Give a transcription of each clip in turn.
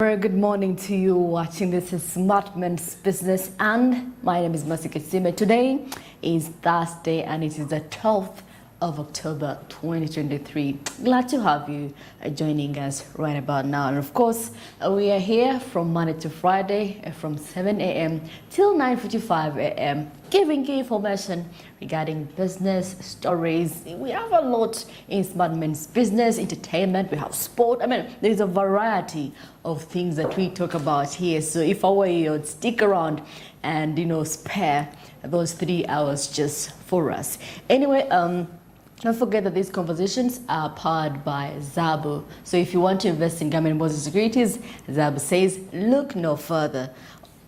very good morning to you watching. This is Smart Men's Business and my name is Mercy Kisime. Today is Thursday and it is the 12th of October 2023. Glad to have you joining us right about now. And of course, we are here from Monday to Friday from 7 a.m. till 9:45 a.m. giving you information regarding business stories. We have a lot in Smart Men's Business, entertainment, we have sport. I mean, there's a variety of things that we talk about here. So if I were you, stick around and, spare those 3 hours just for us. Anyway, don't forget that these conversations are powered by Zabo. So if you want to invest in government bonds and securities, Zabo says, look no further.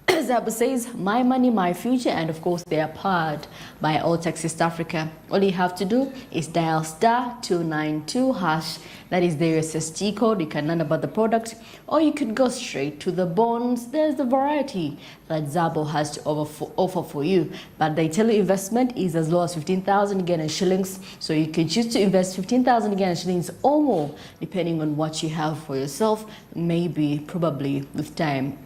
Zabo says, my money, my future, and of course they are powered by Alltax East Africa. All you have to do is dial *292#. That is the USSD code. You can learn about the product, or you could go straight to the bonds. There's the variety that Zabo has to offer for you. But they tell you investment is as low as 15,000 Ghana shillings. So you can choose to invest 15,000 Ghana shillings or more, depending on what you have for yourself. Maybe, probably with time.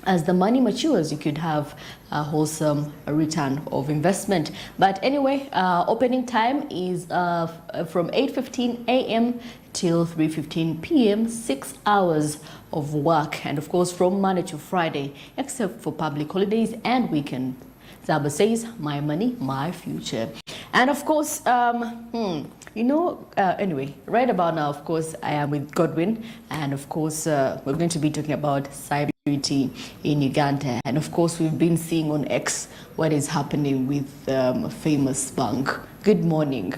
As the money matures, you could have a wholesome return of investment. But anyway, opening time is from 8:15 a.m. till 3:15 p.m., 6 hours of work. And of course, from Monday to Friday, except for public holidays and weekend. Zabo says, my money, my future. And of course, anyway, right about now, of course, I am with Godwin. And of course, we're going to be talking about cybersecurity in Uganda. And of course, we've been seeing on X what is happening with a famous bank. Good morning.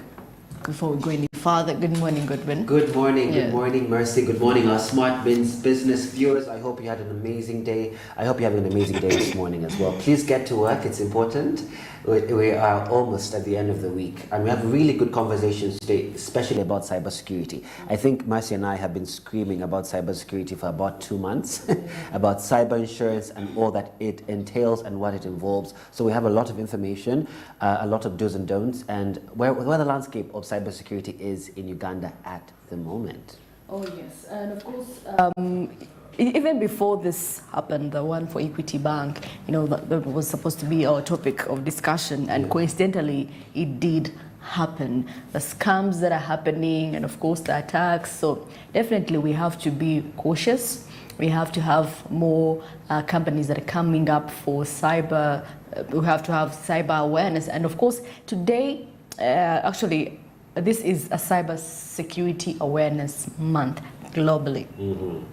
Before we go any further, good morning, Godwin. Good morning, good morning, Mercy. Good morning, our Smart Men's Business viewers. I hope you had an amazing day. I hope you're having an amazing day this morning as well. Please get to work, it's important. We are almost at the end of the week, and we have really good conversations today, especially about cybersecurity. I think Mercy and I have been screaming about cybersecurity for about 2 months, about cyber insurance and all that it entails and what it involves. So we have a lot of information, a lot of do's and don'ts, and where the landscape of cybersecurity is in Uganda at the moment. Oh yes, and of course, even before this happened, the one for Equity Bank, that was supposed to be our topic of discussion, and coincidentally, it did happen. The scams that are happening, and of course the attacks. So definitely we have to be cautious. We have to have more companies that are coming up for cyber. We have to have cyber awareness, and of course today, actually, this is a cyber security awareness month globally.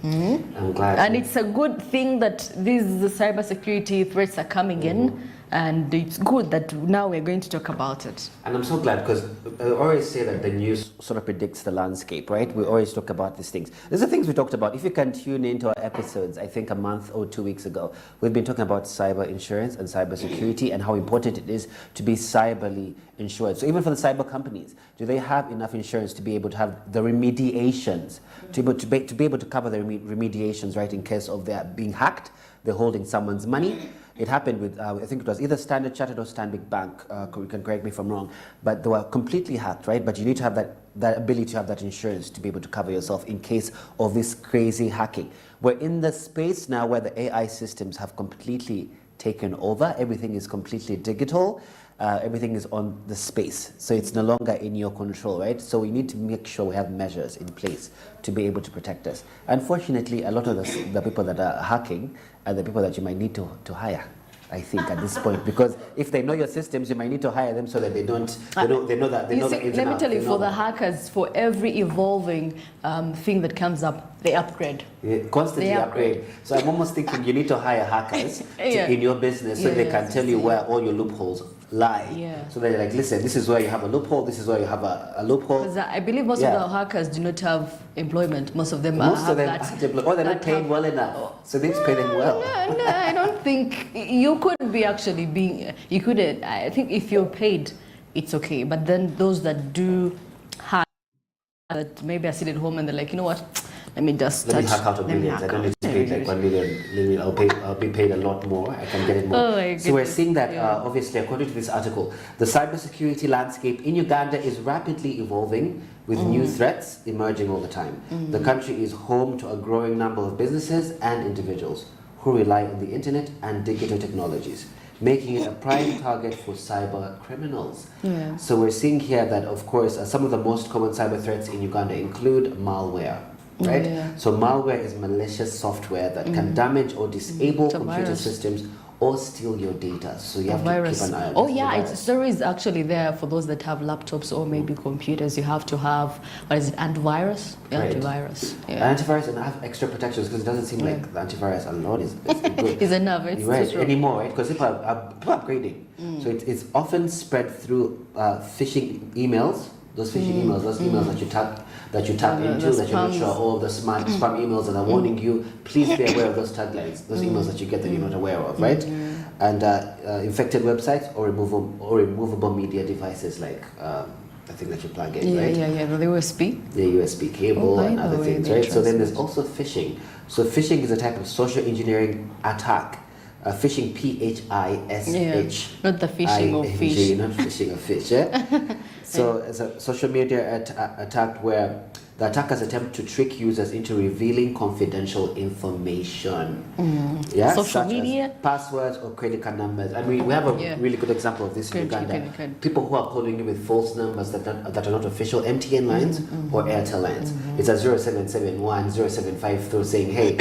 I'm glad. And it's a good thing that these cyber security threats are coming in, and it's good that now we're going to talk about it. And I'm so glad, because I always say that the news sort of predicts the landscape, right? We always talk about these things. These are things we talked about. If you can tune into our episodes, I think a month or 2 weeks ago, we've been talking about cyber insurance and cyber security and how important it is to be cyberly insured. So even for the cyber companies, do they have enough insurance to be able to have the remediations, to be able to cover the remediations, right, in case of their being hacked, they're holding someone's money. It happened with, I think it was either Standard Chartered or Stanbic Bank, you can correct me if I'm wrong, but they were completely hacked, right? But you need to have that ability to have that insurance to be able to cover yourself in case of this crazy hacking. We're in the space now where the AI systems have completely taken over. Everything is completely digital. Everything is on the space, so it's no longer in your control, right? So we need to make sure we have measures in place to be able to protect us. Unfortunately, a lot of the people that are hacking are the people that you might need to hire, I think, at this point, because if they know your systems, you might need to hire them so that they know that. Let me tell you, for the hackers, for every evolving thing that comes up, they upgrade. Yeah, constantly upgrade. So I'm almost thinking you need to hire hackers in your business so they can tell you where all your loopholes lie. Yeah. So they're like, listen, this is where you have a loophole, this is where you have a loophole. Because I believe most of the hackers do not have employment. Most of them have that. Or they're not paid well enough. So they need to pay them well. No, I don't think you could be actually being, you could, I think if you're paid, it's okay. But then those that do hack, that maybe are sitting at home and they're like, you know what, let me just Let me touch. hack out of let me millions. I hack don't out. need to pay like 1 million. I'll be paid a lot more. I can get it more. Oh my So we're goodness. seeing that Yeah. obviously, according to this article, the cybersecurity landscape in Uganda is rapidly evolving with new threats emerging all the time. The country is home to a growing number of businesses and individuals who rely on the internet and digital technologies, making it a prime target for cyber criminals. Yeah. So we're seeing here that, of course, some of the most common cyber threats in Uganda include malware. Right? Yeah. So malware is malicious software that can damage or disable It's a computer virus. systems or steal your data. So you A have virus. to keep an eye on Oh this. yeah, Virus. it's there is actually there for those that have laptops or maybe computers. You have to have, what is it, antivirus? Right. Antivirus. Yeah. Antivirus and have extra protections because it doesn't seem like the antivirus alone is good. Is enough. It's Right, too true. anymore, right? Because people are upgrading. So it's often spread through phishing emails. Those phishing emails, those emails that you tap The into, that you're not spams. sure, all the spam emails that are warning you. Please be aware of those taglines, those emails that you get that you're not aware of, right? And infected websites or removable media devices like the thing that you plug in, Yeah, right? yeah. The USB. The USB cable Oh, and by other the way, things, they right? So then there's transmit. also phishing. So phishing is a type of social engineering attack. Phishing, PHISH. Not the fishing of fish. Not fishing of fish, yeah? So it's a social media attack where the attackers attempt to trick users into revealing confidential information. Yeah, Social such media? as passwords or credit card numbers. And we have a Yeah. really good example of this in Credit Uganda. card. People who are calling you with false numbers that are not official MTN lines or Airtel lines. It's a 0771 075 saying, hey,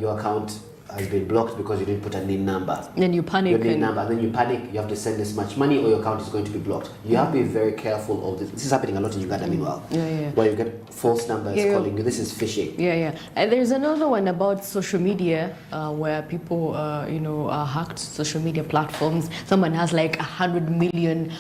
your account has been blocked because you didn't put a NIN number. Then you panic. Your NIN And number, and then you panic, you have to send this much money or your account is going to be blocked. You have to be very careful of this. This is happening a lot in Uganda meanwhile. Yeah. Where you get false numbers Yeah. calling you. This is phishing. Yeah. And there's another one about social media where people, hacked social media platforms. Someone has like 100 million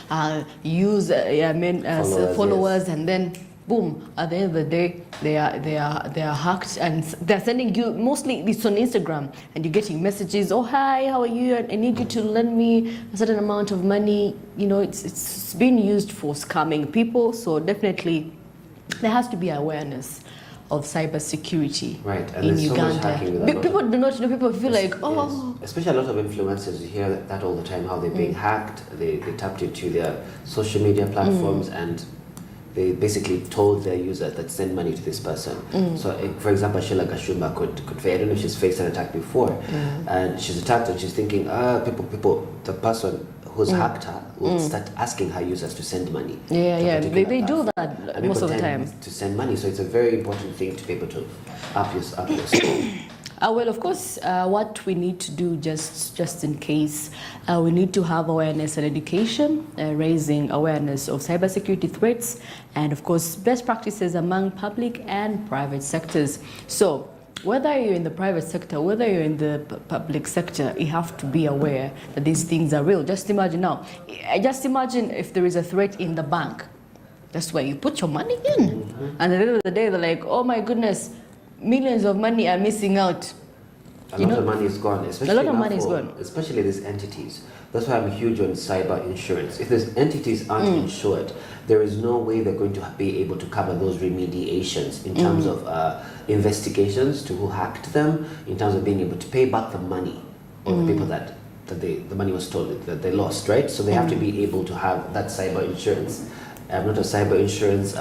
followers, and then boom, at the end of the day, they are hacked, and they're sending you, mostly it's on Instagram, and you're getting messages, oh hi, how are you, I need you to lend me a certain amount of money. It's being used for scamming people. So definitely there has to be awareness of cybersecurity Right, and in there's so much Uganda. hacking with a lot People of- do not know. People feel like, Yes. oh, Especially a lot of influencers, you hear that all the time, how they're being hacked, they tapped into their social media platforms and they basically told their users that send money to this person. So, for example, Sheila Gashumba could I don't know if she's faced an attack before, and she's attacked and she's thinking, the person who's hacked her will start asking her users to send money. to a yeah. particular They do platform. that And most people of the tend time. to send money. So it's a very important thing to be able to up your skill. Well, of course, what we need to do just in case, we need to have awareness and education, raising awareness of cybersecurity threats, and of course, best practices among public and private sectors. So whether you're in the private sector, whether you're in the public sector, you have to be aware that these things are real. Just imagine now, just imagine if there is a threat in the bank. That's where you put your money in. And at the end of the day, they're like, oh my goodness, millions of money are missing out. A lot of money is gone, especially lot of now money is for- gone. Especially these entities. That's why I'm huge on cyber insurance. If these entities aren't insured, there is no way they're going to be able to cover those remediations in terms of investigations to who hacked them, in terms of being able to pay back the money or the people that the money was stolen, that they lost, right? So they have to be able to have that cyber insurance. I'm not a cyber insurance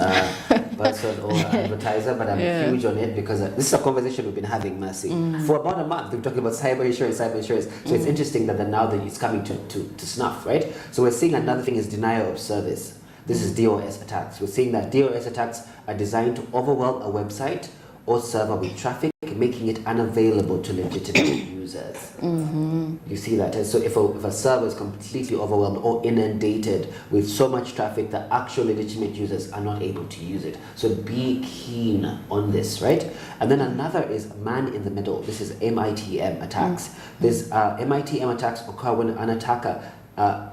person or advertiser, but I'm huge on it because this is a conversation we've been having, Mercy. For about a month, we've been talking about cyber insurance. So it's interesting that now that it's coming to snuff, right? So we're seeing another thing is denial of service. This is DOS attacks. We're seeing that DOS attacks are designed to overwhelm a website or server with traffic, making it unavailable to legitimate users. You see that? And so if a server is completely overwhelmed or inundated with so much traffic that actual legitimate users are not able to use it. So be keen on this, right? And then another is man in the middle. This is MITM attacks. This MITM attacks occur when an attacker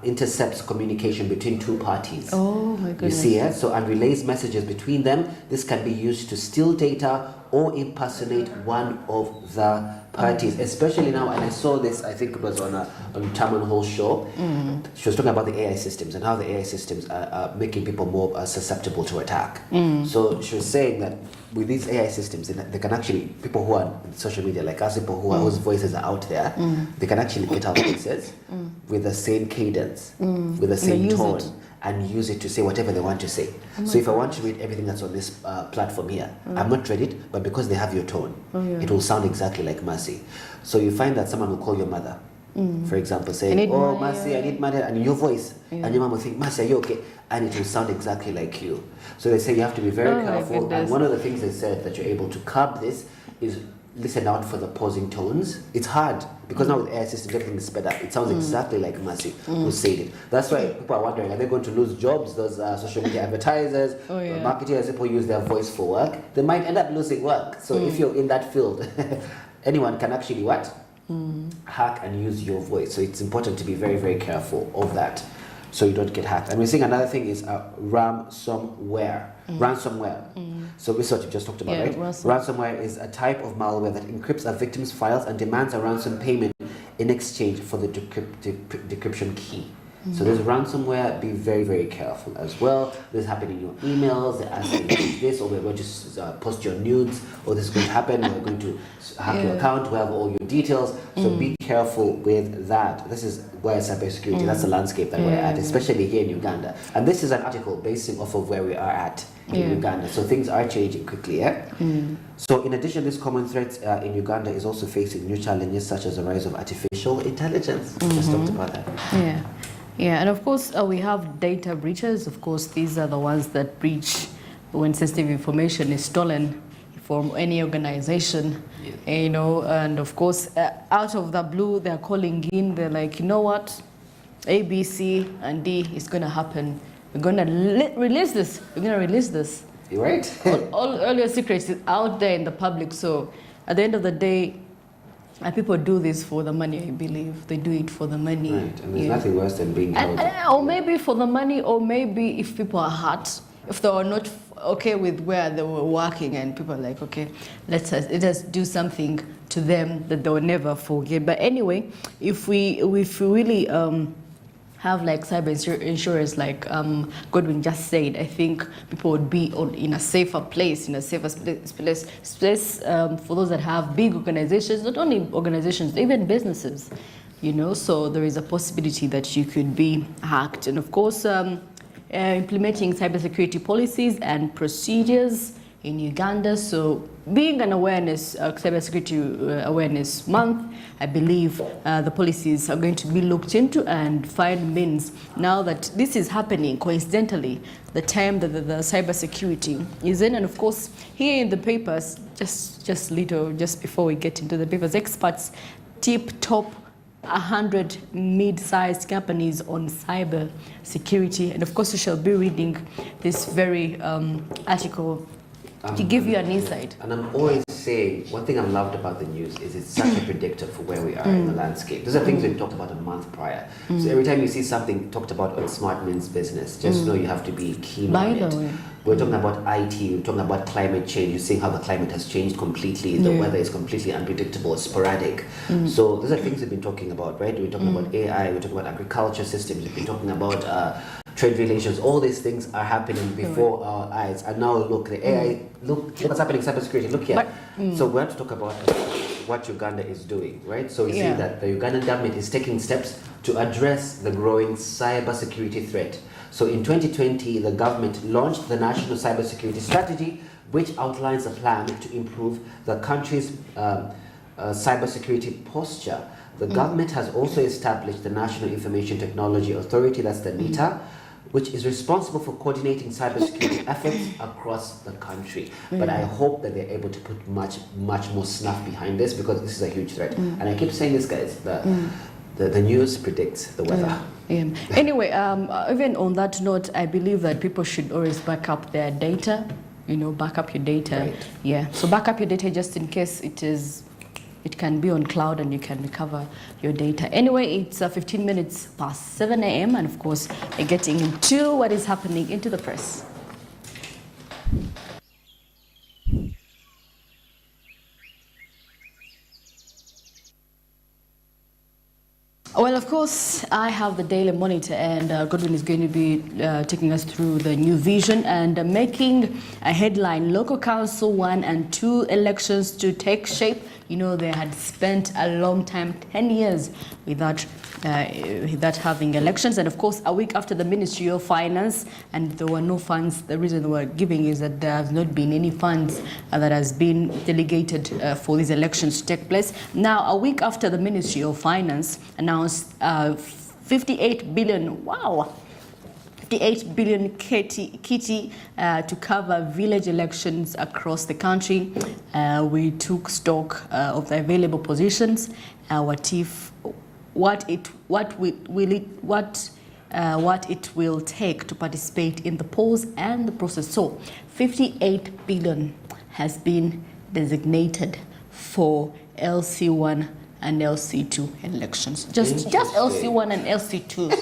intercepts communication between two parties. Oh my goodness. You see it? So, and relays messages between them. This can be used to steal data or impersonate one of the parties, especially now. And I saw this, I think it was on Tamron Hall's show. She was talking about the AI systems and how the AI systems are making people more susceptible to attack. So she was saying that with these AI systems, they can actually, people who are on social media like us, people whose voices are out there, they can actually get our voices with the same cadence, with the same tone, and use it to say whatever they want to say. So if I want to read everything that's on this platform here, I'm not read it, but because they have your tone, it will sound exactly like Mercy. So you find that someone will call your mother, for example, saying, "Oh, Mercy, I need money," and in your voice, and your mom will think, "Mercy, are you okay?" And it will sound exactly like you. So they say you have to be very careful. And one of the things they said that you're able to curb this is listen out for the pausing tones. It's hard because now with AI systems everything is sped up. It sounds exactly like Mercy who said it. That's why people are wondering, are they going to lose jobs? Those social media advertisers, marketers, people use their voice for work. They might end up losing work. So if you're in that field, anyone can actually what? Hack and use your voice. So it's important to be very, very careful of that, so you don't get hacked. And we're seeing another thing is ransomware. Ransomware. So this is what you just talked about, right? Ransomware is a type of malware that encrypts a victim's files and demands a ransom payment in exchange for the decryption key. So there's ransomware. Be very, very careful as well. This is happening in your emails. They're asking you this, or we're going to post your nudes, or this is going to happen. We're going to hack your account. We have all your details. So be careful with that. This is where cybersecurity. That's the landscape that we're at, especially here in Uganda. And this is an article basing off of where we are at in Uganda. So things are changing quickly. So in addition, this common threat in Uganda is also facing new challenges such as the rise of artificial intelligence. We just talked about that. Yeah, and of course we have data breaches. Of course, these are the ones that breach when sensitive information is stolen from any organization, you know. And of course, out of the blue, they're calling in. They're like, you know what, A, B, C, and D is going to happen. We're going to release this. We're going to release this. You're right. all your secrets is out there in the public. So at the end of the day, and people do this for the money, I believe. They do it for the money. Right, and there's nothing worse than being held. Or maybe for the money, or maybe if people are hurt, if they are not okay with where they were working, and people are like, okay, let us do something to them that they will never forget. But anyway, if we really have like cyber insurance, like Godwin just said, I think people would be in a safer place, in a safer space for those that have big organizations, not only organizations, even businesses, you know. So there is a possibility that you could be hacked. And of course, implementing cybersecurity policies and procedures in Uganda. So being an awareness, cybersecurity awareness month, I believe the policies are going to be looked into and find means. Now that this is happening coincidentally, the time that the cybersecurity is in, and of course here in the papers, just before we get into the papers, experts tip top 100 mid-sized companies on cyber security, and of course you shall be reading this very article to give you an insight. And I'm always saying, one thing I've loved about the news is it's such a predictor for where we are in the landscape. These are things we've talked about a month prior. So every time you see something talked about on Smart Men's Business, just know you have to be keen on it. We're talking about IT, we're talking about climate change. You're seeing how the climate has changed completely. The weather is completely unpredictable, sporadic. So those are things we've been talking about, right? We're talking about AI, we're talking about agriculture systems, we've been talking about trade relations. All these things are happening before our eyes. And now look, the AI, look what's happening in cybersecurity. Look here. So we have to talk about what Uganda is doing, right? So we see that the Ugandan government is taking steps to address the growing cybersecurity threat. So in 2020, the government launched the National Cybersecurity Strategy, which outlines a plan to improve the country's cybersecurity posture. The government has also established the National Information Technology Authority, that's the NITA, which is responsible for coordinating cybersecurity efforts across the country. But I hope that they're able to put much more snuff behind this, because this is a huge threat. And I keep saying this, guys, the news predicts the weather. Anyway, even on that note, I believe that people should always back up their data, you know, back up your data. So back up your data just in case it can be on cloud and you can recover your data. Anyway, it's 15 minutes past 7 a.m. and of course, we're getting into what is happening into the press. Well, of course, I have the Daily Monitor, and Godwin is going to be taking us through the new vision and making a headline: Local Council 1 and 2 elections to take shape. You know, they had spent a long time, 10 years, without having elections. And of course, a week after the Ministry of Finance, and there were no funds. The reason they were giving is that there has not been any funds that has been delegated for these elections to take place. Now, a week after the Ministry of Finance announced 58 billion, wow, 58 billion kitty to cover village elections across the country. We took stock of the available positions. What it will take to participate in the polls and the process. So 58 billion has been designated for LC1 and LC2 elections. Just LC1 and LC2.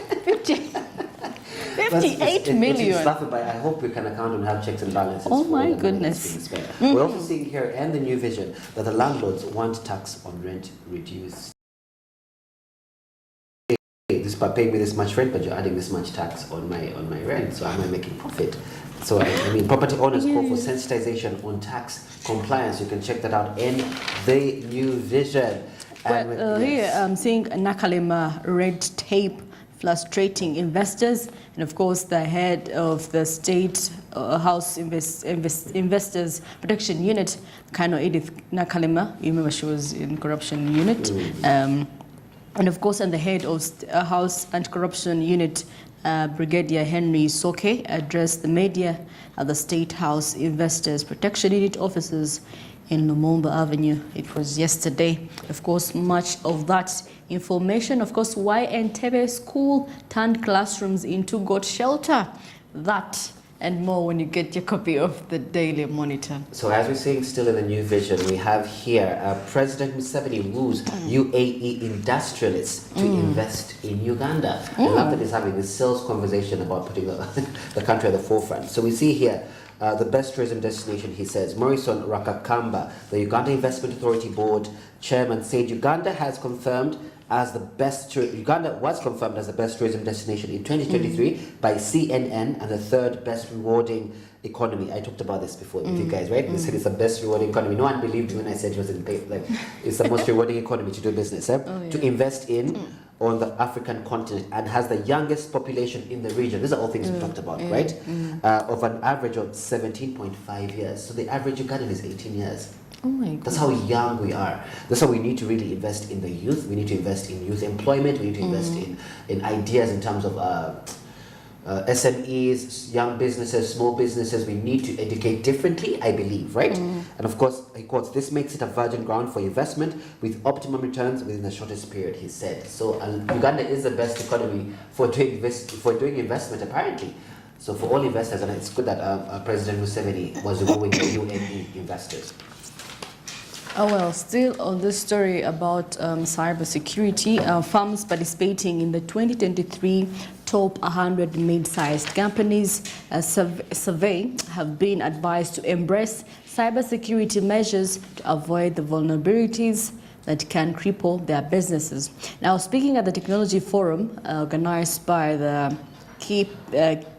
58 million. But I hope we can account and have checks and balances. Oh my goodness. We're also seeing here and the new vision that the landlords want tax on rent reduced. This by paying me this much rent, but you're adding this much tax on my rent, so am I making profit? So I mean, property owners call for sensitization on tax compliance. You can check that out in the new vision. Well, here I'm seeing Nakalima red tape frustrating investors, and of course the head of the State House Investors Protection Unit, Kano Edith Nakalima, you remember she was in corruption unit, and of course, and the head of House Anti-Corruption Unit, Brigadier Henry Soke, addressed the media at the State House Investors Protection Unit offices in Lumumba Avenue. It was yesterday. Of course, much of that information, of course, why Entebbe School turned classrooms into goat shelter. That and more when you get your copy of the Daily Monitor. So as we're seeing still in the new vision, we have here President Museveni woos UAE industrialists to invest in Uganda. I love that he's having this sales conversation about putting the country at the forefront. So we see here the best tourism destination, he says. Morrison Rakakamba, the Uganda Investment Authority Board chairman, said Uganda was confirmed as the best tourism destination in 2023 by CNN and the third best rewarding economy. I talked about this before with you guys, right? They said it's the best rewarding economy. No one believed me when I said it was in paper. Like, it's the most rewarding economy to do business, to invest in on the African continent, and has the youngest population in the region. These are all things we talked about, right? Of an average of 17.5 years. So the average Ugandan is 18 years. Oh my God. That's how young we are. That's how we need to really invest in the youth. We need to invest in youth employment. We need to invest in ideas in terms of SMEs, young businesses, small businesses. We need to educate differently, I believe, right? And of course, he quotes, this makes it a virgin ground for investment with optimum returns within the shortest period, he said. So Uganda is the best economy for doing investment, apparently. So for all investors, and it's good that President Museveni was wooing the UAE investors. Oh well, still on this story about cybersecurity, firms participating in the 2023 top 100 mid-sized companies survey have been advised to embrace cybersecurity measures to avoid the vulnerabilities that can cripple their businesses. Now, speaking at the Technology Forum organized by the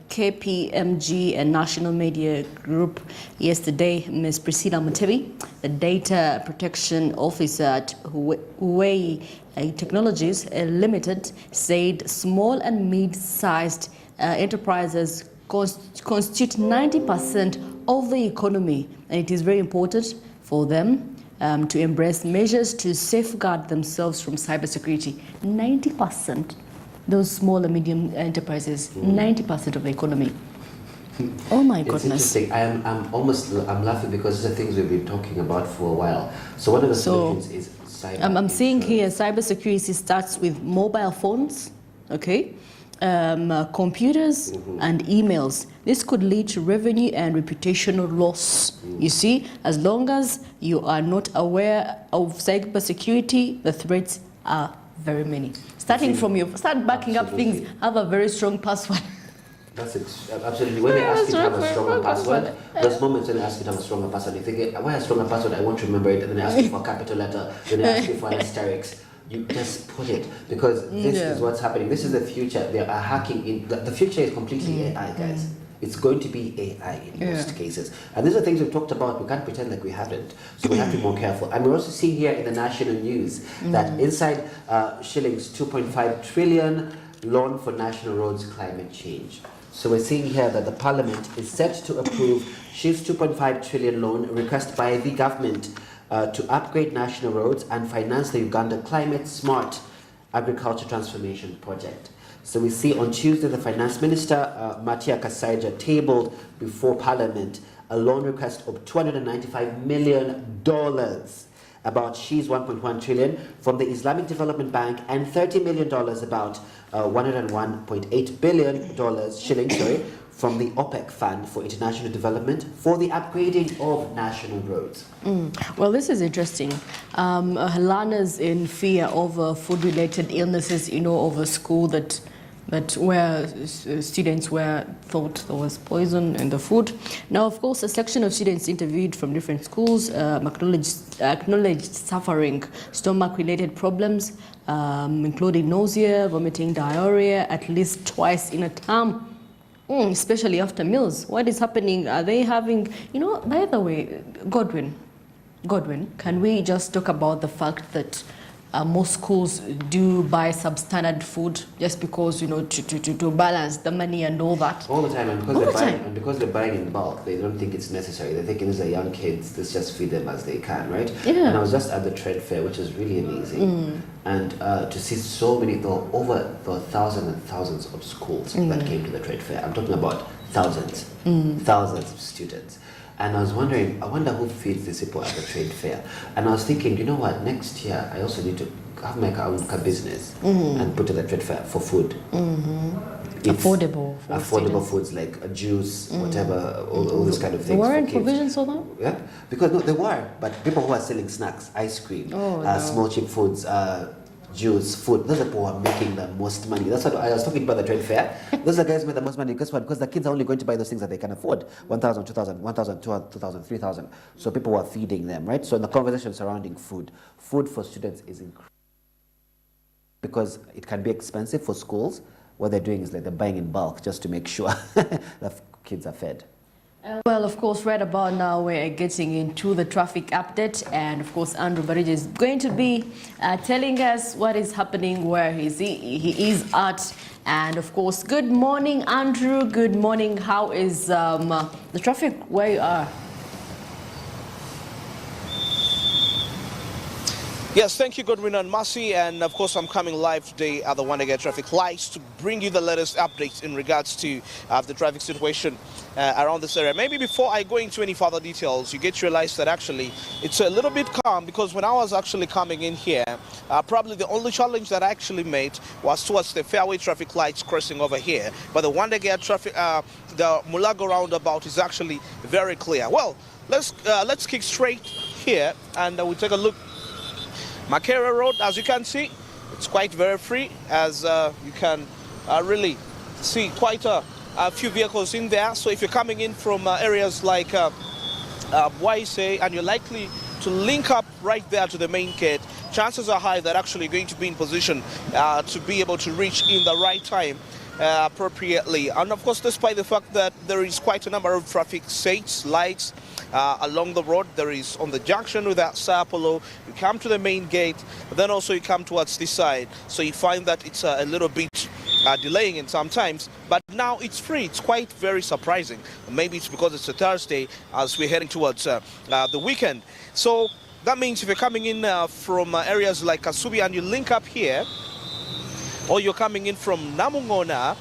KPMG and National Media Group yesterday, Ms. Priscilla Mutebi, the Data Protection Officer at Huawei Technologies Limited, said small and mid-sized enterprises constitute 90% of the economy, and it is very important for them to embrace measures to safeguard themselves from cybersecurity. 90%. Those small and medium enterprises, 90% of the economy. Oh my goodness. It's interesting. I'm laughing because these are things we've been talking about for a while. So one of the solutions is cyber. I'm seeing here cybersecurity starts with mobile phones, okay, computers and emails. This could lead to revenue and reputational loss. You see, as long as you are not aware of cybersecurity, the threats are very many. Start backing up things, have a very strong password. That's it. Absolutely. When they ask you to have a stronger password, those moments when they ask you to have a stronger password, you think, why a stronger password? I won't remember it. And then they ask you for a capital letter, then they ask you for an asterisk. you just put it, because this is what's happening. This is the future. They are hacking in. The future is completely AI, guys. It's going to be AI in most cases. And these are things we've talked about. We can't pretend like we haven't. So we have to be more careful. And we're also seeing here in the national news that inside shillings 2.5 trillion loan for national roads climate change. So we're seeing here that the parliament is set to approve Shillings 2.5 trillion loan request by the government to upgrade national roads and finance the Uganda Climate Smart Agriculture Transformation Project. So we see on Tuesday the Finance Minister, Matia Kasaija, tabled before Parliament a loan request of $295 million, about Shi's 1.1 trillion from the Islamic Development Bank, and $30 million, about $101.8 billion shillings, from the OPEC Fund for International Development for the upgrading of national roads. Well, this is interesting. Learners in fear over food-related illnesses, over school that where students were thought there was poison in the food. Now, of course, a section of students interviewed from different schools acknowledged suffering stomach-related problems, including nausea, vomiting, diarrhea, at least twice in a term. Especially after meals. What is happening? Are they having, by the way, Godwin, can we just talk about the fact that most schools do buy substandard food just because, to balance the money and all that? All the time, and because they're buying in bulk, they don't think it's necessary. They think these are young kids, let's just feed them as they can, right? Yeah. And I was just at the trade fair, which is really amazing. And to see so many, there were thousands and thousands of schools that came to the trade fair. I'm talking about thousands of students. And I was wondering, I wonder who feeds these people at the trade fair. And I was thinking, you know what, next year I also need to have my own business and put to the trade fair for food. Affordable foods like a juice, whatever, all those kind of things. There weren't provisions for that? Yeah, because no, there were, but people who are selling snacks, ice cream, small cheap foods, juice, food, those are people who are making the most money. That's what I was talking about, the trade fair. Those are guys who make the most money. Guess what? Because the kids are only going to buy those things that they can afford. 1,000, 2,000, 1,000, 2,000, 3,000. So people are feeding them, right? So in the conversation surrounding food for students is incredible. Because it can be expensive for schools. What they're doing is like they're buying in bulk just to make sure that kids are fed. Well, of course, right about now we're getting into the traffic update, and of course Andrew Barija is going to be telling us what is happening, where he is at, and of course, good morning, Andrew. Good morning. How is the traffic where you are? Yes, thank you, Godwin and Mercy, and of course I'm coming live today at the Wandagate traffic lights to bring you the latest updates in regards to the traffic situation around this area. Maybe before I go into any further details, you get to realize that actually it's a little bit calm, because when I was actually coming in here, probably the only challenge that I actually made was towards the fairway traffic lights crossing over here. But the Wandagate traffic, the Mulago roundabout is actually very clear. Well, let's kick straight here and we'll take a look. Makera Road, as you can see, it's quite very free, as you can really see quite a few vehicles in there. So if you're coming in from areas like Waise and you're likely to link up right there to the main gate, chances are high that actually you're going to be in position to be able to reach in the right time appropriately. And of course, despite the fact that there is quite a number of traffic lights along the road, there is on the junction with that Sao Paulo, you come to the main gate, then also you come towards this side, so you find that it's a little bit delaying in sometimes, but now it's free. It's quite very surprising. Maybe it's because it's a Thursday as we're heading towards the weekend. So that means if you're coming in from areas like Kasubi and you link up here, or you're coming in from Namungona,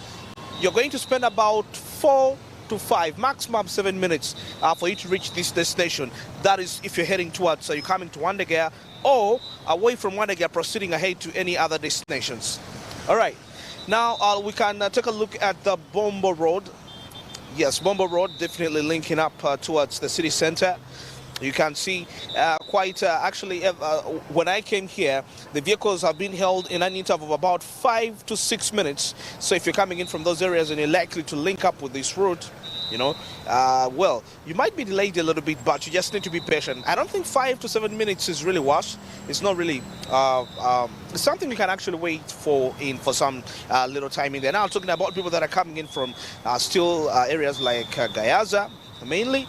you're going to spend about 4 to 5, maximum 7 minutes for you to reach this destination. That is if you're heading towards, you're coming to Wandagea, or away from Wandagea, proceeding ahead to any other destinations. All right, now we can take a look at the Bombo Road. Yes, Bombo Road definitely linking up towards the city center. You can see when I came here, the vehicles have been held in an interval of about 5 to 6 minutes. So if you're coming in from those areas and you're likely to link up with this route, well, you might be delayed a little bit, but you just need to be patient. I don't think 5 to 7 minutes is really worse. It's not really it's something you can actually wait for some little time in there. Now I'm talking about people that are coming in from still areas like Gayaza, mainly.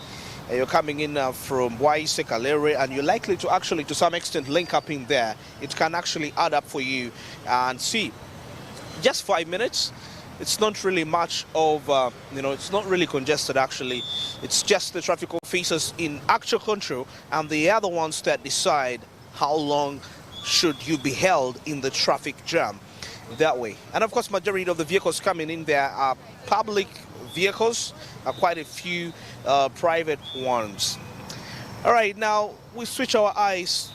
You're coming in from Waise, Kalere, and you're likely to actually, to some extent, link up in there. It can actually add up for you. And see, just 5 minutes. It's not really much of, it's not really congested, actually. It's just the traffic officers in actual control and the other ones that decide how long should you be held in the traffic jam that way. And of course, majority of the vehicles coming in there are public vehicles, quite a few private ones. All right, now we switch our eyes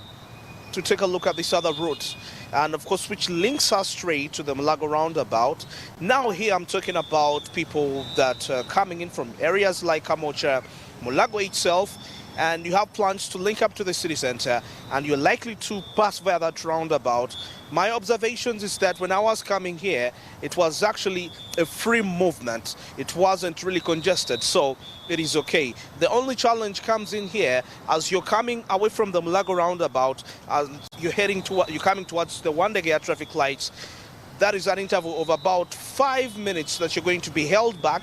to take a look at this other route, and of course which links us straight to the Mulago roundabout. Now here I'm talking about people that are coming in from areas like Kamocha, Mulago itself, and you have plans to link up to the city center, and you're likely to pass via that roundabout. My observations is that when I was coming here, it was actually a free movement. It wasn't really congested, so it is okay. The only challenge comes in here as you're coming away from the Mulago roundabout, and you're coming towards the Wandegea traffic lights. That is an interval of about 5 minutes that you're going to be held back.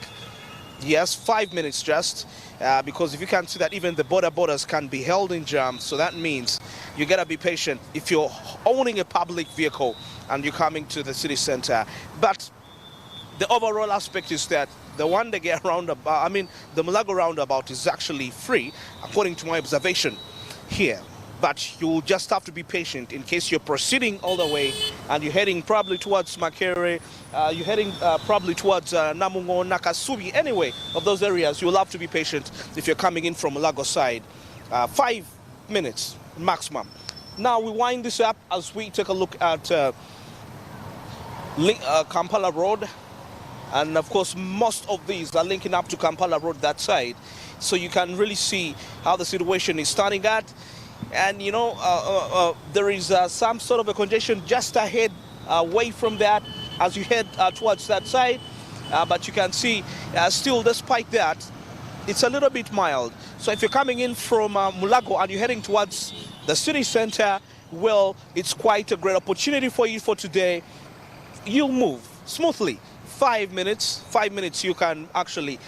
Yes, 5 minutes just, because if you can see that even the borders can be held in jam, so that means you gotta be patient if you're owning a public vehicle and you're coming to the city center. But the overall aspect is that the Wandegea roundabout, the Mulago roundabout is actually free, according to my observation here. But you'll just have to be patient in case you're proceeding all the way and you're heading probably towards Makere, you're heading probably towards Namungo, Nakasubi, anyway, of those areas. You'll have to be patient if you're coming in from Mulago side. 5 minutes maximum. Now we wind this up as we take a look at Kampala Road. And of course, most of these are linking up to Kampala Road that side. So you can really see how the situation is starting at. And there is some sort of a congestion just ahead, away from that, as you head towards that side. But you can see, still, despite that, it's a little bit mild. So if you're coming in from Mulago and you're heading towards the city center, well, it's quite a great opportunity for you for today. You'll move smoothly. 5 minutes, you can actually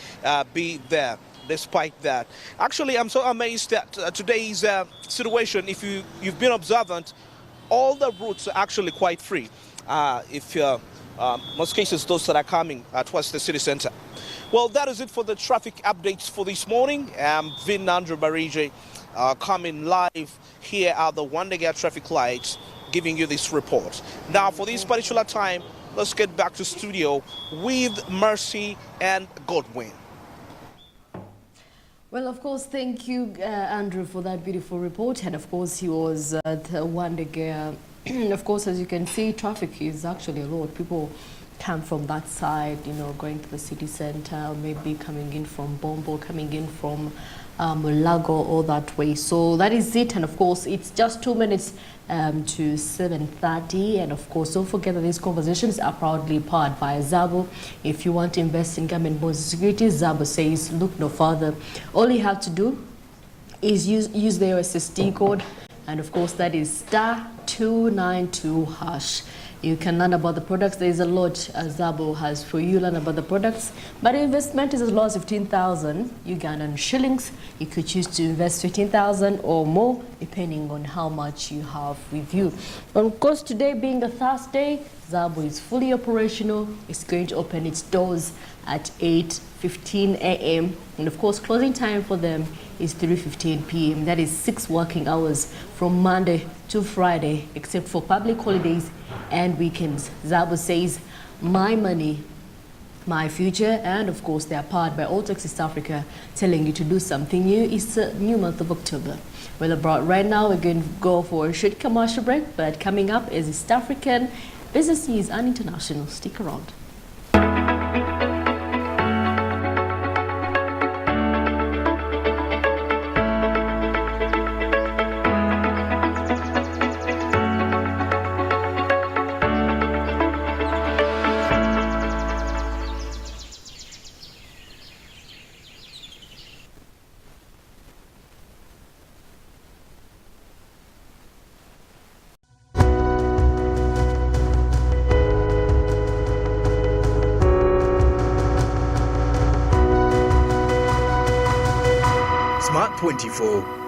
be there. Despite that, actually, I'm so amazed that today's situation, if you've been observant, all the routes are actually quite free. Most cases, those that are coming towards the city center. Well, that is it for the traffic updates for this morning. I'm Vin Andrew Barije, coming live here at the Wandegea traffic lights, giving you this report. Now, for this particular time, let's get back to studio with Mercy and Godwin. Well, of course, thank you, Andrew, for that beautiful report. And of course, he was at Wandegea. Of course, as you can see, traffic is actually a lot. People come from that side, going to the city center, maybe coming in from Bombo, coming in from Mulago, all that way. So that is it. And of course, it's just 2 minutes to 7:30. And of course, don't forget that these conversations are proudly powered by Zabo. If you want to invest in government bonds and securities, Zabo says look no further. All you have to do is use the USSD code, and of course that is *292#. You can learn about the products. There is a lot Zabo has for you, learn about the products. But investment is as low as 15,000 Ugandan shillings. You could choose to invest 15,000 or more, depending on how much you have with you. And of course, today being a Thursday, Zabo is fully operational. It's going to open its doors at 8:15 a.m. And of course, closing time for them is 3:15 p.m. That is 6 working hours from Monday to Friday, except for public holidays and weekends. Zabo says, my money, my future. And of course, they are powered by Alltex East Africa, telling you to do something new. It's a new month of October. Well, abroad right now, we're going to go for a short commercial break, but coming up is East African business news and international. Stick around. 24.